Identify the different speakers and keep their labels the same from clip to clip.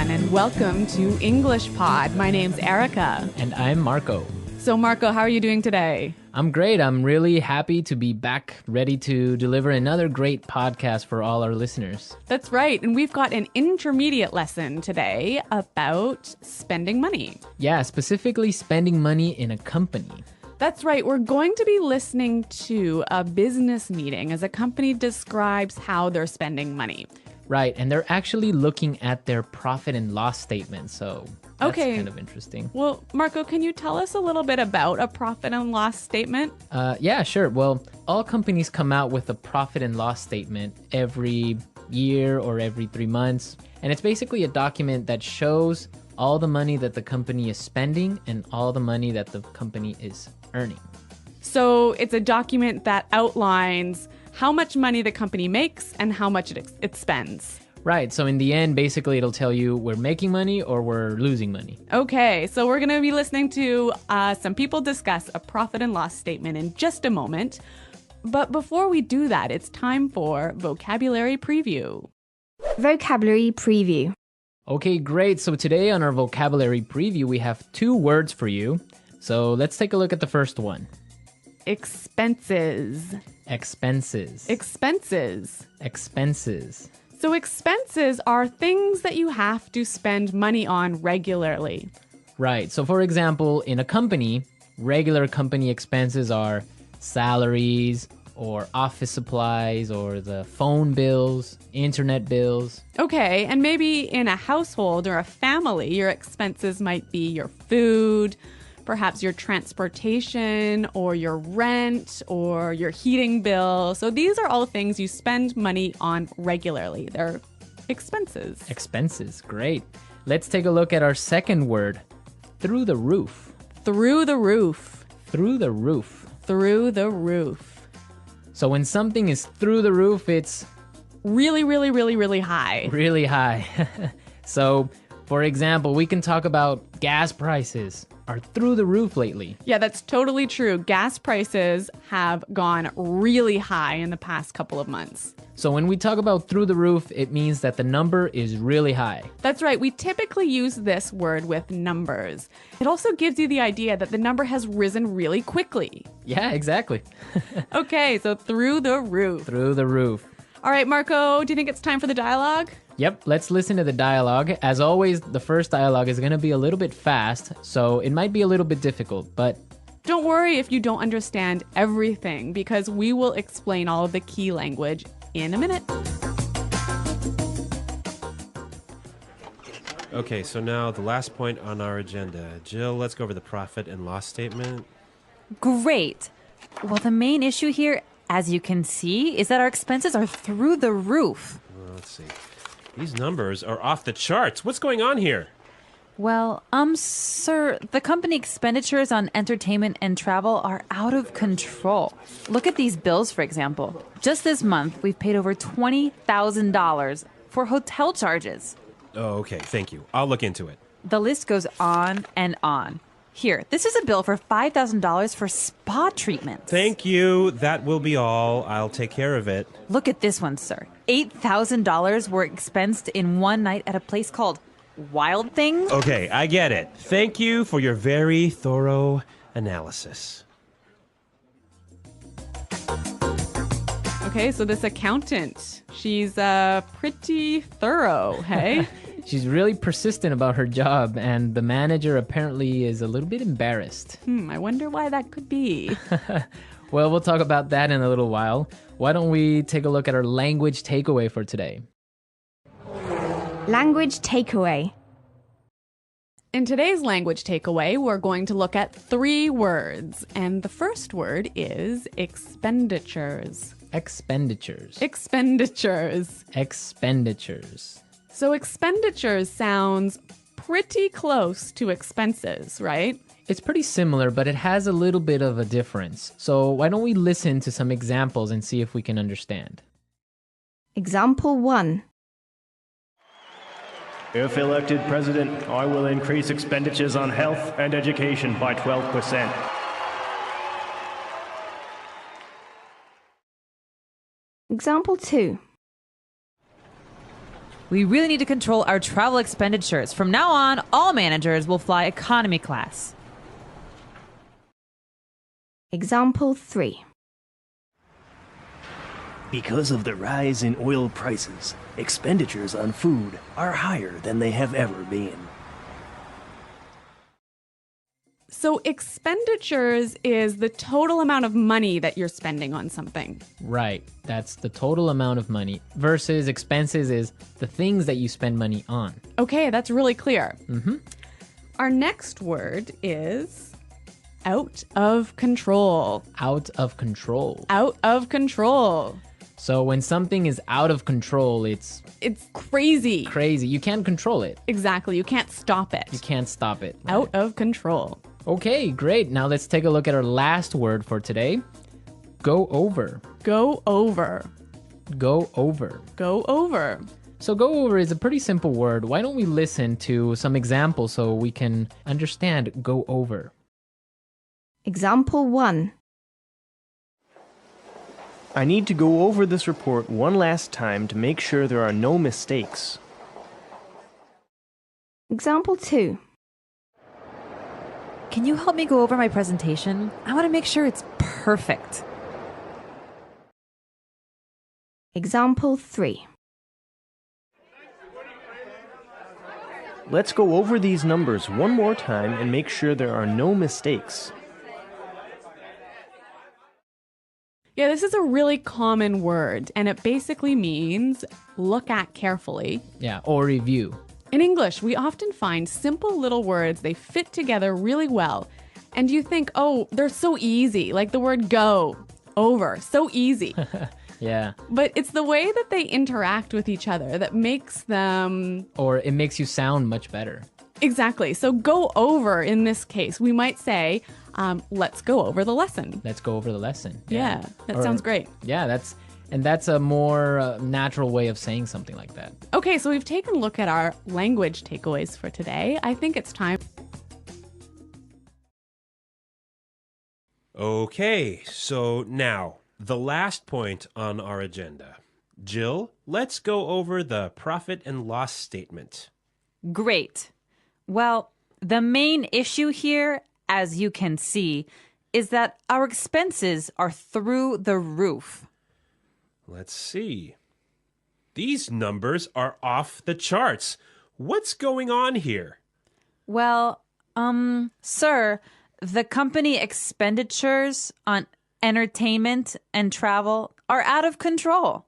Speaker 1: everyone, and welcome to English Pod. My name's Erica.
Speaker 2: And I'm Marco.
Speaker 1: So, Marco, how are you doing today?
Speaker 2: I'm great. I'm really happy to be back, ready to deliver another great podcast for all our listeners.
Speaker 1: That's right. And we've got an intermediate lesson today about spending money.
Speaker 2: Yeah, specifically spending money in a company.
Speaker 1: That's right. We're going to be listening to a business meeting as a company describes how they're spending money.
Speaker 2: Right, and they're actually looking at their profit and loss statement, so that's kind of interesting.
Speaker 1: Well, Marco, can you tell us a little bit about a profit and loss statement?
Speaker 2: Yeah, sure. Well, all companies come out with a profit and loss statement every year or every 3 months, and it's basically a document that shows all the money that the company is spending and all the money that the company is earning.
Speaker 1: So it's a document that outlines how much money the company makes and how much it spends.
Speaker 2: Right. So in the end, basically, it'll tell you we're making money or we're losing money.
Speaker 1: Okay. So we're going to be listening to some people discuss a profit and loss statement in just a moment. But before we do that, it's time for vocabulary preview.
Speaker 3: Vocabulary preview.
Speaker 2: Okay, great. So today on our vocabulary preview, we have 2 words for you. So let's take a look at the first one.
Speaker 1: Expenses.
Speaker 2: Expenses.
Speaker 1: Expenses.
Speaker 2: Expenses.
Speaker 1: So expenses are things that you have to spend money on regularly.
Speaker 2: Right. So for example, in a company, regular company expenses are salaries or office supplies or the phone bills, internet bills.
Speaker 1: Okay, and maybe in a household or a family, your expenses might be your food, perhaps your transportation or your rent or your heating bill. So these are all things you spend money on regularly. They're expenses.
Speaker 2: Expenses, great. Let's take a look at our second word, through the roof.
Speaker 1: Through the roof.
Speaker 2: Through the roof.
Speaker 1: Through the roof.
Speaker 2: So when something is through the roof, it's
Speaker 1: really, really, really, really high.
Speaker 2: Really high. So, for example, we can talk about gas prices are through the roof lately.
Speaker 1: Yeah, that's totally true. Gas prices have gone really high in the past couple of months.
Speaker 2: So when we talk about through the roof, it means that the number is really high.
Speaker 1: That's right. We typically use this word with numbers. It also gives you the idea that the number has risen really quickly.
Speaker 2: Yeah, exactly.
Speaker 1: Okay, so through the roof.
Speaker 2: Through the roof.
Speaker 1: All right, Marco, do you think it's time for the dialogue?
Speaker 2: Yep, let's listen to the dialogue. As always, the first dialogue is going to be a little bit fast, so it might be a little bit difficult, but
Speaker 1: don't worry if you don't understand everything, because we will explain all of the key language in a minute.
Speaker 4: Okay, so now the last point on our agenda. Jill, let's go over the profit and loss statement.
Speaker 5: Great. Well, the main issue here, as you can see, is that our expenses are through the roof.
Speaker 4: Well, let's see. These numbers are off the charts. What's going on here?
Speaker 5: Well, sir, the company expenditures on entertainment and travel are out of control. Look at these bills, for example. Just this month, we've paid over $20,000 for hotel charges.
Speaker 4: Oh, okay. Thank you. I'll look into it.
Speaker 5: The list goes on and on. Here, this is a bill for $5,000 for spa treatments.
Speaker 4: Thank you. That will be all. I'll take care of it.
Speaker 5: Look at this one, sir. $8,000 were expensed in one night at a place called Wild Things.
Speaker 4: Okay, I get it. Thank you for your very thorough analysis.
Speaker 1: Okay, so this accountant, she's pretty thorough, hey?
Speaker 2: she's really persistent about her job, and the manager apparently is a little bit embarrassed.
Speaker 1: I wonder why that could be.
Speaker 2: Well, we'll talk about that in a little while. Why don't we take a look at our language takeaway for today?
Speaker 3: Language takeaway.
Speaker 1: In today's language takeaway, we're going to look at 3 words. And the first word is expenditures.
Speaker 2: Expenditures.
Speaker 1: Expenditures.
Speaker 2: Expenditures.
Speaker 1: So expenditures sounds pretty close to expenses, right?
Speaker 2: It's pretty similar, but it has a little bit of a difference. So why don't we listen to some examples and see if we can understand?
Speaker 3: Example 1.
Speaker 6: If elected president, I will increase expenditures on health and education by 12%.
Speaker 3: Example 2.
Speaker 5: We really need to control our travel expenditures. From now on, all managers will fly economy class.
Speaker 3: Example 3.
Speaker 6: Because of the rise in oil prices, expenditures on food are higher than they have ever been.
Speaker 1: So expenditures is the total amount of money that you're spending on something.
Speaker 2: Right. That's the total amount of money versus expenses is the things that you spend money on.
Speaker 1: Okay, that's really clear. Our next word is out of control.
Speaker 2: Out of control.
Speaker 1: Out of control.
Speaker 2: So when something is out of control, it's
Speaker 1: It's crazy.
Speaker 2: crazy. You can't control it.
Speaker 1: Exactly. You can't stop it.
Speaker 2: You can't stop it.
Speaker 1: Out of control.
Speaker 2: Okay, great. Now let's take a look at our last word for today. Go over.
Speaker 1: Go over.
Speaker 2: Go over.
Speaker 1: Go over.
Speaker 2: So go over is a pretty simple word. Why don't we listen to some examples so we can understand go over?
Speaker 3: Example 1.
Speaker 6: I need to go over this report one last time to make sure there are no mistakes.
Speaker 3: Example 2.
Speaker 5: Can you help me go over my presentation? I want to make sure it's perfect.
Speaker 3: Example 3.
Speaker 6: Let's go over these numbers one more time and make sure there are no mistakes.
Speaker 1: Yeah, this is a really common word, and it basically means look at carefully.
Speaker 2: Yeah, or review.
Speaker 1: In English, we often find simple little words, they fit together really well. And you think, oh, they're so easy, like the word go, over, so easy.
Speaker 2: Yeah.
Speaker 1: But it's the way that they interact with each other that makes them...
Speaker 2: Or it makes you sound much better.
Speaker 1: Exactly. So go over in this case, we might say, let's go over the lesson.
Speaker 2: Let's go over the lesson.
Speaker 1: Yeah, that
Speaker 2: Or-
Speaker 1: sounds great.
Speaker 2: Yeah, that's a more natural way of saying something like that.
Speaker 1: Okay, so we've taken a look at our language takeaways for today. I think it's time.
Speaker 4: Okay, so now, the last point on our agenda. Jill, let's go over the profit and loss statement.
Speaker 5: Great. Well, the main issue here, as you can see, is that our expenses are through the roof.
Speaker 4: Let's see. These numbers are off the charts. What's going on here?
Speaker 5: Well, sir, the company expenditures on entertainment and travel are out of control.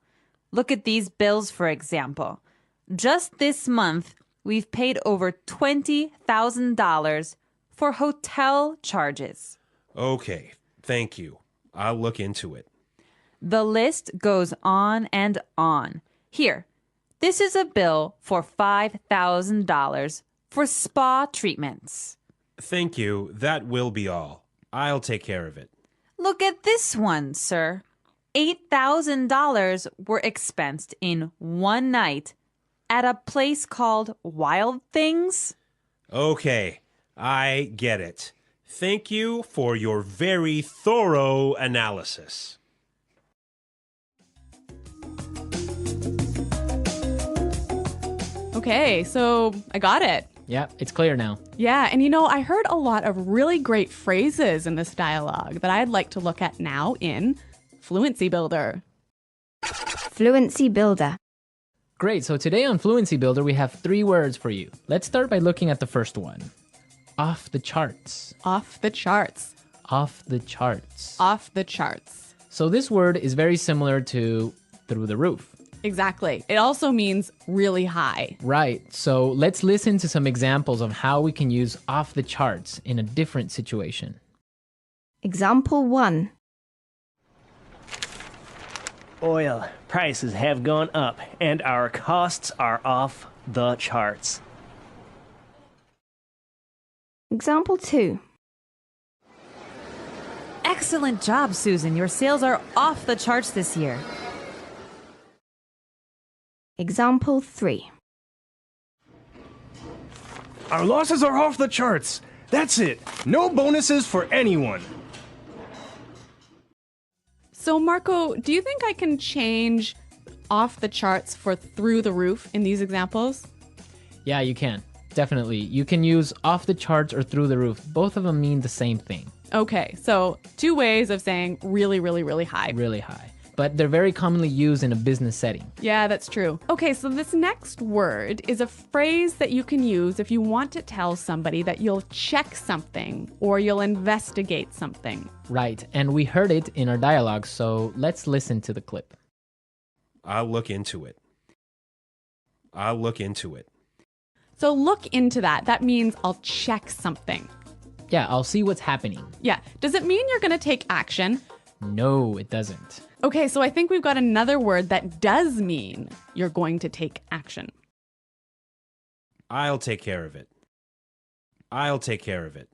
Speaker 5: Look at these bills, for example. Just this month, we've paid over $20,000 for hotel charges.
Speaker 4: Okay, thank you. I'll look into it.
Speaker 5: The list goes on and on. Here, this is a bill for $5,000 for spa treatments.
Speaker 4: Thank you. That will be all. I'll take care of it.
Speaker 5: Look at this one, sir. $8,000 were expensed in one night at a place called Wild Things.
Speaker 4: Okay, I get it. Thank you for your very thorough analysis.
Speaker 1: Okay, so I got it.
Speaker 2: Yeah, it's clear now.
Speaker 1: Yeah, and I heard a lot of really great phrases in this dialogue that I'd like to look at now in Fluency Builder.
Speaker 3: Fluency Builder.
Speaker 2: Great, so today on Fluency Builder, we have 3 words for you. Let's start by looking at the first one. Off the charts.
Speaker 1: Off the charts.
Speaker 2: Off the charts.
Speaker 1: Off the charts.
Speaker 2: So this word is very similar to through the roof.
Speaker 1: Exactly. It also means really high.
Speaker 2: Right, so let's listen to some examples of how we can use off the charts in a different situation.
Speaker 3: Example 1.
Speaker 6: Oil prices have gone up and our costs are off the charts.
Speaker 3: Example 2.
Speaker 5: Excellent job, Susan. Your sales are off the charts this year.
Speaker 3: Example 3.
Speaker 6: Our losses are off the charts. That's it. No bonuses for anyone.
Speaker 1: So, Marco, do you think I can change off the charts for through the roof in these examples?
Speaker 2: Yeah, you can. Definitely. You can use off the charts or through the roof. Both of them mean the same thing.
Speaker 1: Okay, so two ways of saying really, really, really high.
Speaker 2: Really high. But they're very commonly used in a business setting.
Speaker 1: Yeah, that's true. Okay, so this next word is a phrase that you can use if you want to tell somebody that you'll check something or you'll investigate something.
Speaker 2: Right, and we heard it in our dialogue, so let's listen to the clip.
Speaker 4: I'll look into it. I'll look into it.
Speaker 1: So look into that. That means I'll check something.
Speaker 2: Yeah, I'll see what's happening.
Speaker 1: Yeah. Does it mean you're going to take action?
Speaker 2: No, it doesn't.
Speaker 1: Okay, so I think we've got another word that does mean you're going to take action.
Speaker 4: I'll take care of it. I'll take care of it.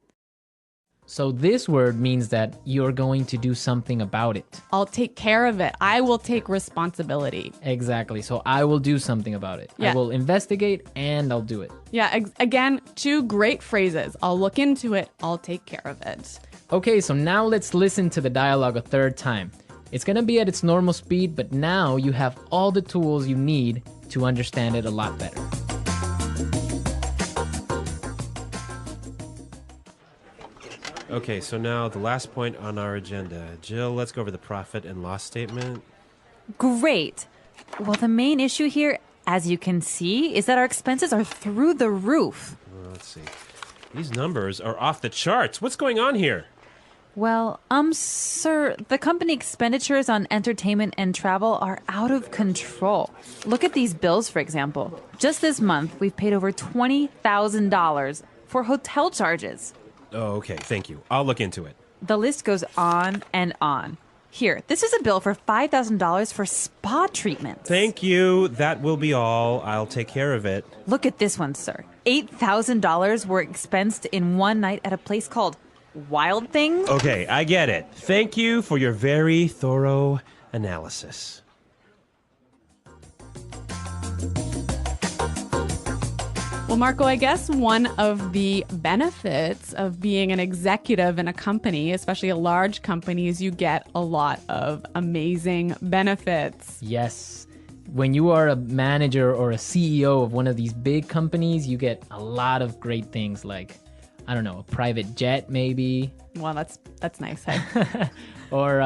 Speaker 2: So this word means that you're going to do something about it.
Speaker 1: I'll take care of it. I will take responsibility.
Speaker 2: Exactly. So I will do something about it.
Speaker 1: Yeah.
Speaker 2: I will investigate and I'll do it.
Speaker 1: Yeah, again, two great phrases. I'll look into it. I'll take care of it.
Speaker 2: Okay, so now let's listen to the dialogue a third time. It's going to be at its normal speed, but now you have all the tools you need to understand it a lot better.
Speaker 4: Okay, so now the last point on our agenda. Jill, let's go over the profit and loss statement.
Speaker 5: Great. Well, the main issue here, as you can see, is that our expenses are through the roof.
Speaker 4: Let's see. These numbers are off the charts. What's going on here?
Speaker 5: Well, sir, the company expenditures on entertainment and travel are out of control. Look at these bills, for example. Just this month, we've paid over $20,000 for hotel charges.
Speaker 4: Oh, okay. Thank you. I'll look into it.
Speaker 5: The list goes on and on. Here, this is a bill for $5,000 for spa treatments.
Speaker 4: Thank you. That will be all. I'll take care of it.
Speaker 5: Look at this one, sir. $8,000 were expensed in one night at a place called Wild Things.
Speaker 4: Okay, I get it. Thank you for your very thorough analysis.
Speaker 1: Well, Marco, I guess one of the benefits of being an executive in a company, especially a large company, is you get a lot of amazing benefits.
Speaker 2: Yes. When you are a manager or a CEO of one of these big companies, you get a lot of great things like, I don't know, a private jet maybe.
Speaker 1: Well, that's nice. Hey?
Speaker 2: Or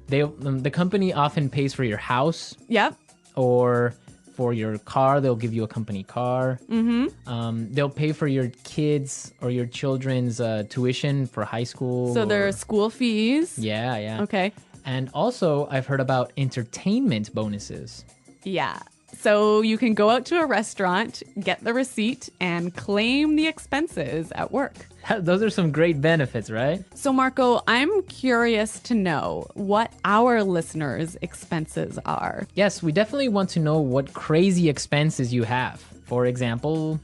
Speaker 2: the company often pays for your house.
Speaker 1: Yep.
Speaker 2: Or for your car, they'll give you a company car.
Speaker 1: Mm-hmm.
Speaker 2: They'll pay for your kids or your children's tuition for high school.
Speaker 1: So there are school fees.
Speaker 2: Yeah, yeah.
Speaker 1: Okay.
Speaker 2: And also, I've heard about entertainment bonuses.
Speaker 1: Yeah. So you can go out to a restaurant, get the receipt, and claim the expenses at work.
Speaker 2: Those are some great benefits, right?
Speaker 1: So, Marco, I'm curious to know what our listeners' expenses are.
Speaker 2: Yes, we definitely want to know what crazy expenses you have. For example,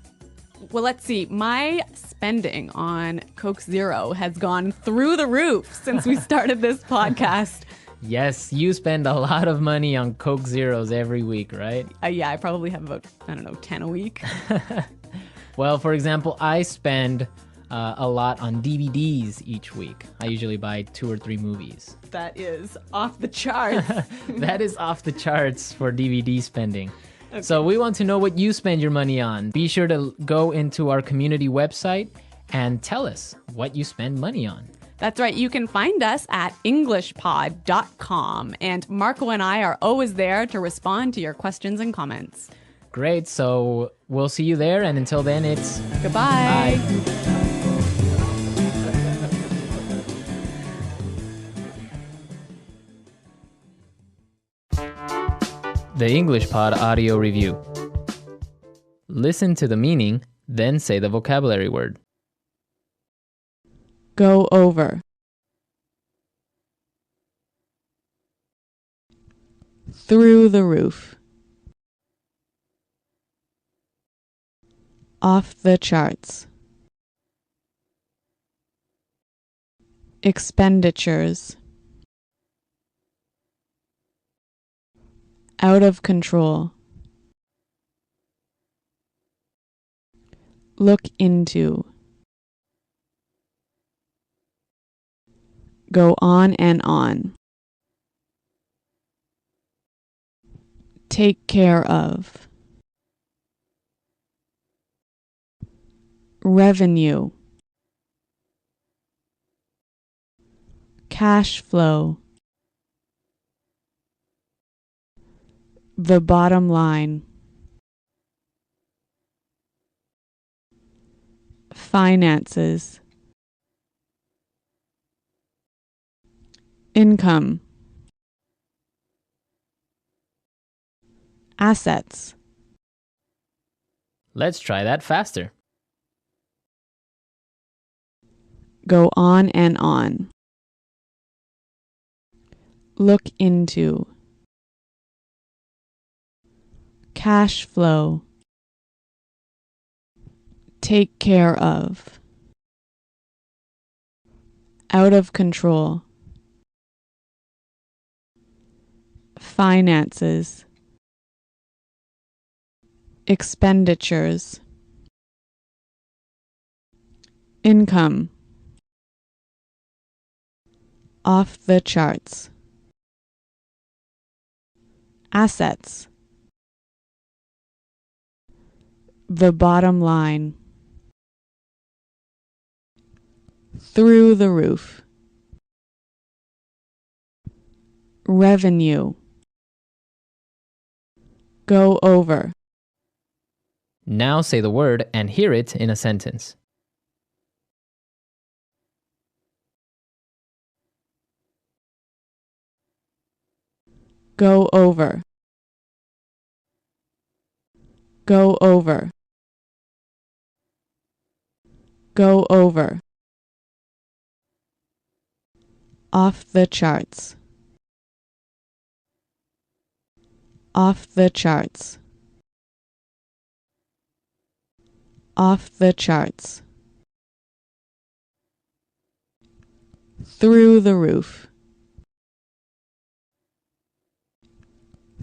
Speaker 1: Well, let's see. My spending on Coke Zero has gone through the roof since we started this podcast.
Speaker 2: yes, you spend a lot of money on Coke Zeros every week, right?
Speaker 1: Yeah, I probably have about, 10 a week.
Speaker 2: Well, for example, I spend a lot on DVDs each week. I usually buy 2 or 3 movies.
Speaker 1: That is off the charts.
Speaker 2: That is off the charts for DVD spending. Okay. So we want to know what you spend your money on. Be sure to go into our community website and tell us what you spend money on.
Speaker 1: That's right. You can find us at englishpod.com. And Marco and I are always there to respond to your questions and comments.
Speaker 2: Great. So we'll see you there. And until then, it's
Speaker 1: goodbye.
Speaker 2: Bye. The English Pod Audio Review. Listen to the meaning, then say the vocabulary word.
Speaker 1: Go over. Through the roof. Off the charts. Expenditures. Out of control. Look into. Go on and on. Take care of. Revenue. Cash flow. The bottom line. Finances. Income. Assets.
Speaker 2: Let's try that faster.
Speaker 1: Go on and on. Look into. Cash flow. Take care of. Out of control. Finances. Expenditures. Income. Off the charts. Assets. The bottom line. Through the roof. Revenue. Go over.
Speaker 2: Now say the word and hear it in a sentence.
Speaker 1: Go over. Go over. Go over. Off the charts. Off the charts. Off the charts. Through the roof.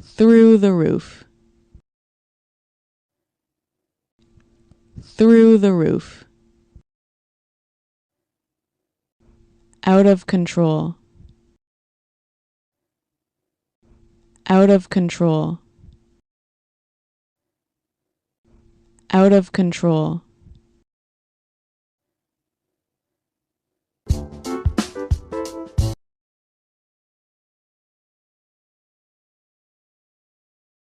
Speaker 1: Through the roof. Through the roof. Out of control. Out of control. Out of control.